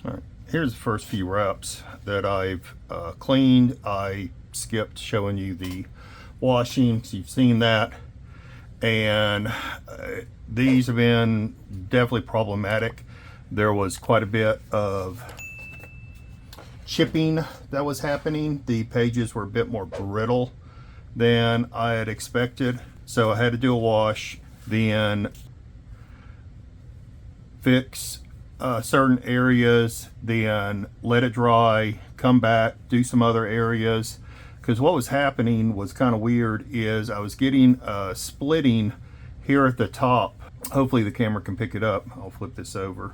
All right, here's the first few reps that I've cleaned. I skipped showing you the washing, so you've seen that. And these have been definitely problematic. There was quite a bit of chipping that was happening. The pages were a bit more brittle than I had expected, so I had to do a wash, then fix certain areas, then let it dry, come back, do some other areas. Because what was happening was kind of weird, is I was getting splitting here at the top. Hopefully the camera can pick it up. I'll flip this over.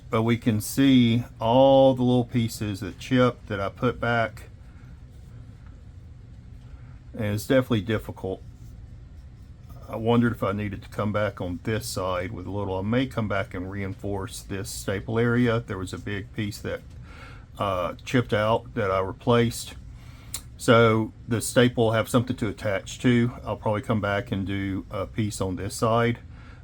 But we can see all the little pieces that chipped that I put back. And it's definitely difficult. I wondered if I needed to come back on this side with a little. I may come back and reinforce this staple area. There was a big piece that chipped out that I replaced. So the staple will have something to attach to. I'll probably come back and do a piece on this side.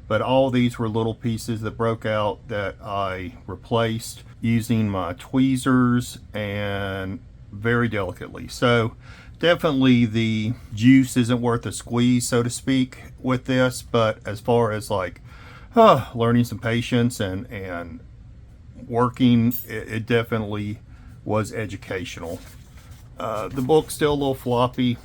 But all these were little pieces that broke out that I replaced using my tweezers and very delicately. So definitely the juice isn't worth a squeeze, so to speak, with this. But as far as like learning some patience and working, it definitely was educational. The book's still a little floppy.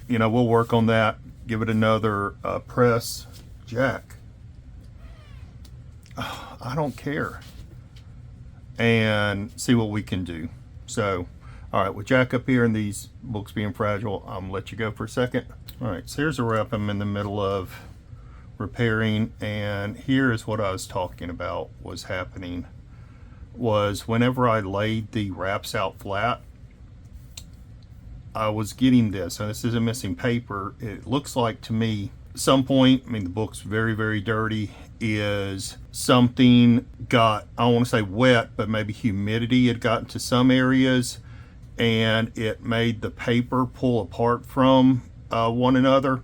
You know, we'll work on that. Give it another press. Jack, I don't care. And see what we can do. So, all right, with Jack up here and these books being fragile, I'm gonna let you go for a second. All right, so here's a rep I'm in the middle of repairing, and here is what I was talking about was happening. Was whenever I laid the wraps out flat, I was getting this, and this isn't missing paper. It looks like to me, some point, I mean, the book's very, very dirty, is something got, I don't want to say wet, but maybe humidity had gotten to some areas, and it made the paper pull apart from one another.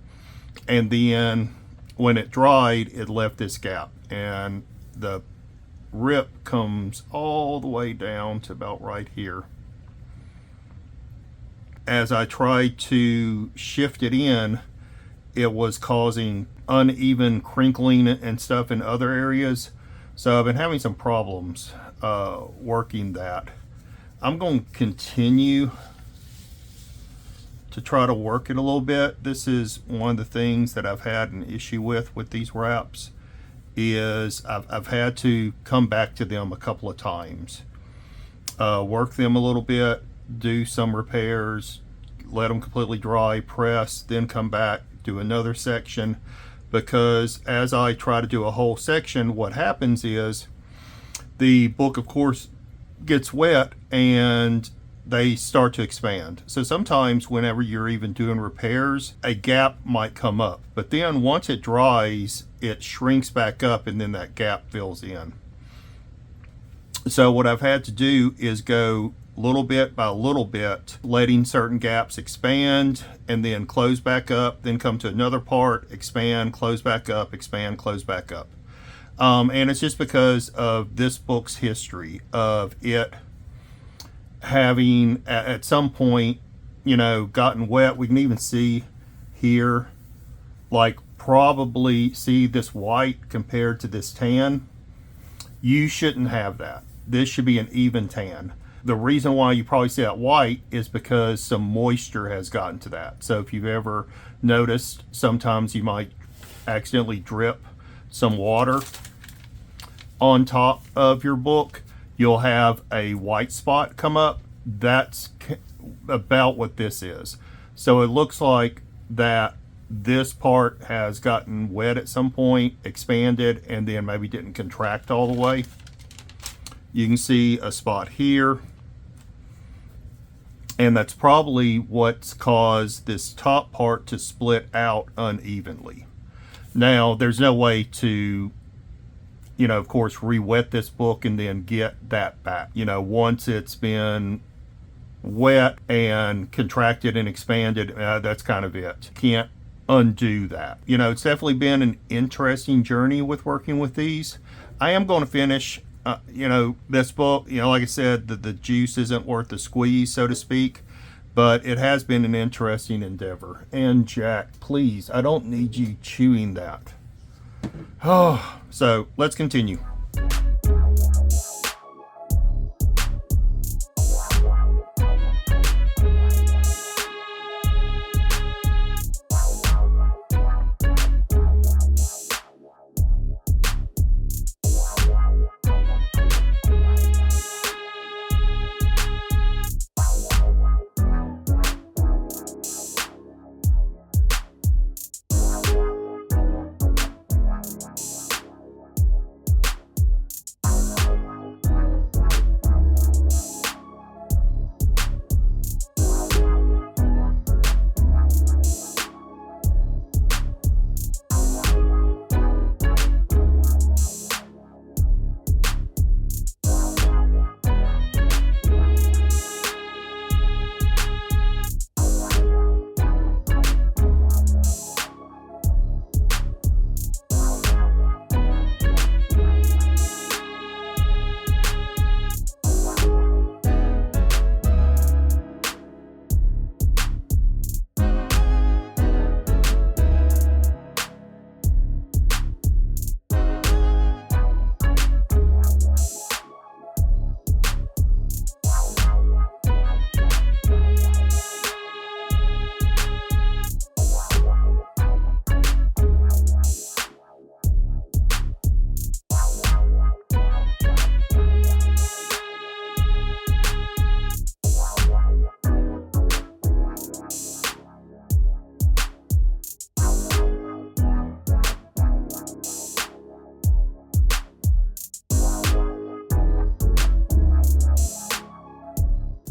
And then when it dried, it left this gap, and the rip comes all the way down to about right here. As I tried to shift it in, it was causing uneven crinkling and stuff in other areas. So I've been having some problems working that. I'm going to continue to try to work it a little bit. This is one of the things that I've had an issue with these wraps, is I've had to come back to them a couple of times, work them a little bit, do some repairs, let them completely dry, press, then come back, do another section. Because as I try to do a whole section, what happens is the book, of course, gets wet and they start to expand. So sometimes whenever you're even doing repairs, a gap might come up. But then once it dries, it shrinks back up and then that gap fills in. So what I've had to do is go little bit by little bit, letting certain gaps expand and then close back up, then come to another part, expand, close back up, expand, close back up. And it's just because of this book's history of it having at some point, you know, gotten wet. We can even see here, like probably see this white compared to this tan. You shouldn't have that. This should be an even tan. The reason why you probably see that white is because some moisture has gotten to that. So if you've ever noticed, sometimes you might accidentally drip some water on top of your book, you'll have a white spot come up. That's about what this is. So it looks like that this part has gotten wet at some point, expanded, and then maybe didn't contract all the way. You can see a spot here, and that's probably what's caused this top part to split out unevenly. Now, there's no way to, you know, of course, re-wet this book and then get that back. You know, once it's been wet and contracted and expanded, that's kind of it. Can't undo that. You know, it's definitely been an interesting journey with working with these. I am going to finish, this book. You know, like I said, the juice isn't worth the squeeze, so to speak. But it has been an interesting endeavor. And Jack, please, I don't need you chewing that. Oh, so let's continue.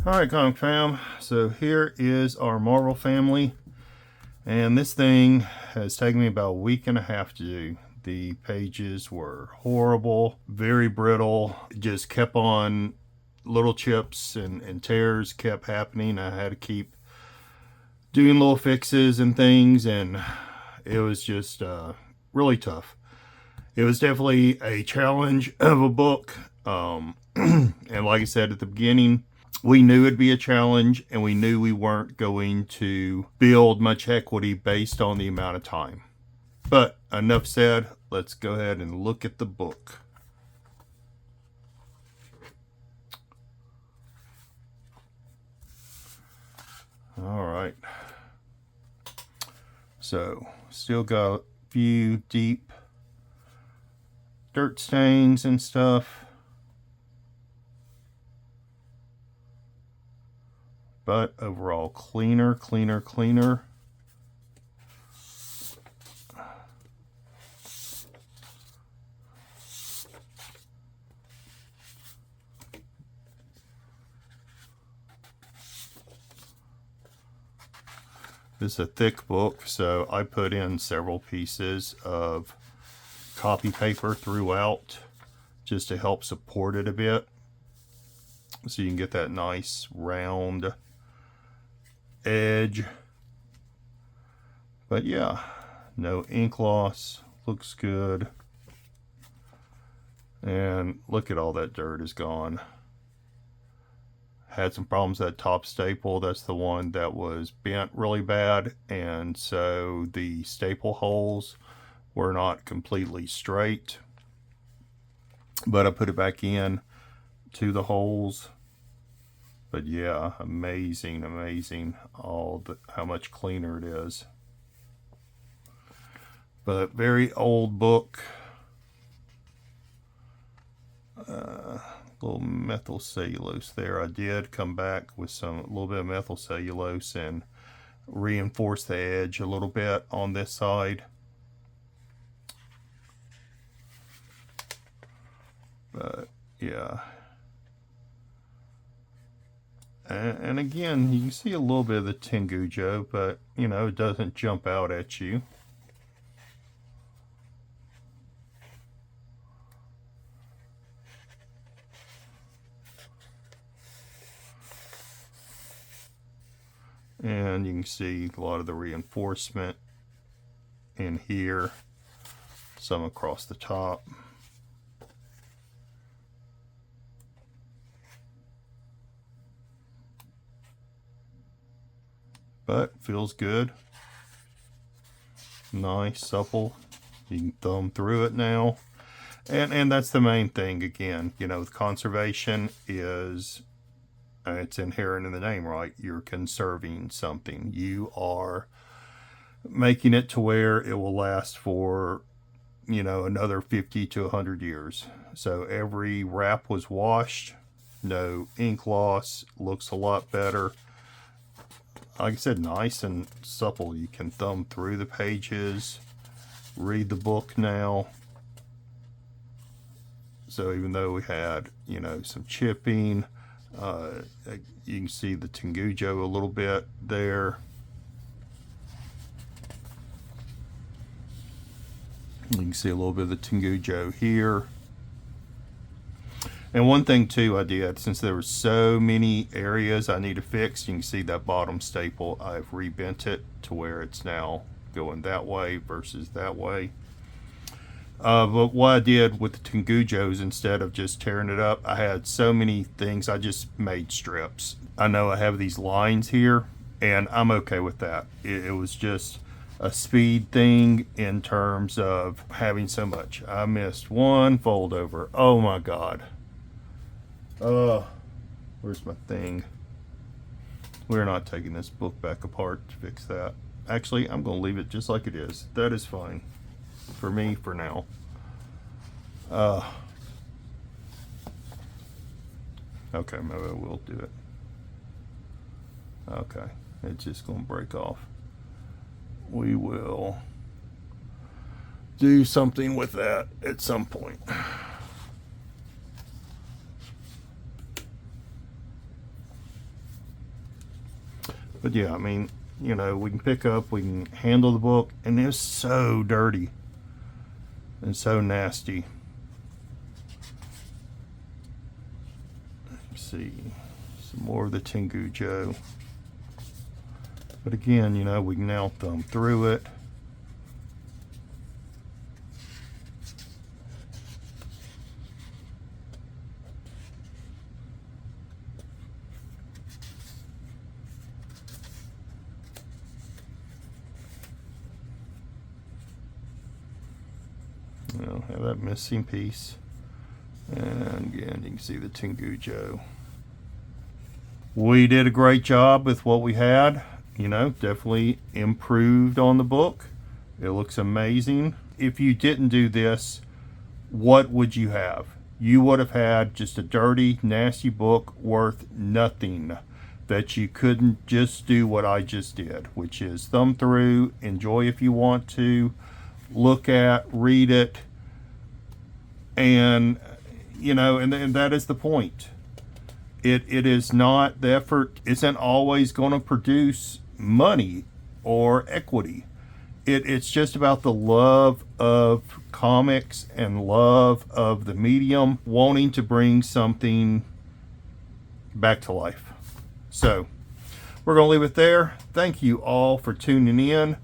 Alright, comic fam, so here is our Marvel family, and this thing has taken me about a week and a half to do. The pages were horrible, very brittle, it just kept on, little chips and tears kept happening. I had to keep doing little fixes and things, and it was just really tough. It was definitely a challenge of a book, and like I said at the beginning, we knew it'd be a challenge, and we knew we weren't going to build much equity based on the amount of time. But enough said, let's go ahead and look at the book. All right. So, still got a few deep dirt stains and stuff. But overall, cleaner. This is a thick book, so I put in several pieces of copy paper throughout just to help support it a bit, so you can get that nice round edge. But yeah, no ink loss, looks good. And look at all that dirt is gone. Had some problems with that top staple. That's the one that was bent really bad, and so the staple holes were not completely straight. But I put it back in to the holes. But yeah, amazing how much cleaner it is. But very old book. Little methyl cellulose there. I did come back with a little bit of methyl cellulose and reinforce the edge a little bit on this side. But yeah. And again, you can see a little bit of the Tengujo, but you know, it doesn't jump out at you. And you can see a lot of the reinforcement in here, some across the top. But feels good. Nice, supple. You can thumb through it now. And that's the main thing, again, you know, with conservation is, it's inherent in the name, right? You're conserving something. You are making it to where it will last for, you know, another 50 to 100 years. So every wrap was washed, no ink loss, looks a lot better. Like I said, nice and supple. You can thumb through the pages, read the book now. So even though we had, you know, some chipping, you can see the Tengujo a little bit there. You can see a little bit of the Tengujo here. And one thing too I did, since there were so many areas I need to fix, you can see that bottom staple, I've rebent it to where it's now going that way versus that way. But what I did with the Tengujos, instead of just tearing it up, I had so many things, I just made strips. I know I have these lines here, and I'm okay with that. It was just a speed thing in terms of having so much. I missed one fold over. Oh my God. Where's my thing? We're not taking this book back apart to fix that. Actually, I'm going to leave it just like it is. That is fine for me for now. Okay, maybe I will do it. Okay, it's just going to break off. We will do something with that at some point. But yeah, I mean, you know, we can pick up, we can handle the book, and it's so dirty and so nasty. Let's see, some more of the Tengujo. But again, you know, we can now thumb through it. Have that missing piece, and again you can see the Tengujo. We did a great job with what we had, you know, definitely improved on the book. It looks amazing. If you didn't do this, what would you have? You would have had just a dirty, nasty book worth nothing, that you couldn't just do what I just did, which is thumb through, enjoy if you want to, look at, read it, and you know, and that is the point. It is not, the effort isn't always going to produce money or equity. It's just about the love of comics and love of the medium, wanting to bring something back to life. So we're going to leave it there. Thank you all for tuning in.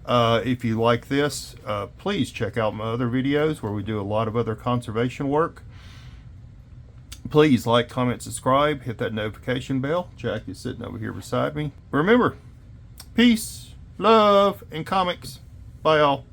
If you like this, please check out my other videos where we do a lot of other conservation work. Please like, comment, subscribe, hit that notification bell. Jack is sitting over here beside me. Remember, peace, love, and comics. Bye, y'all.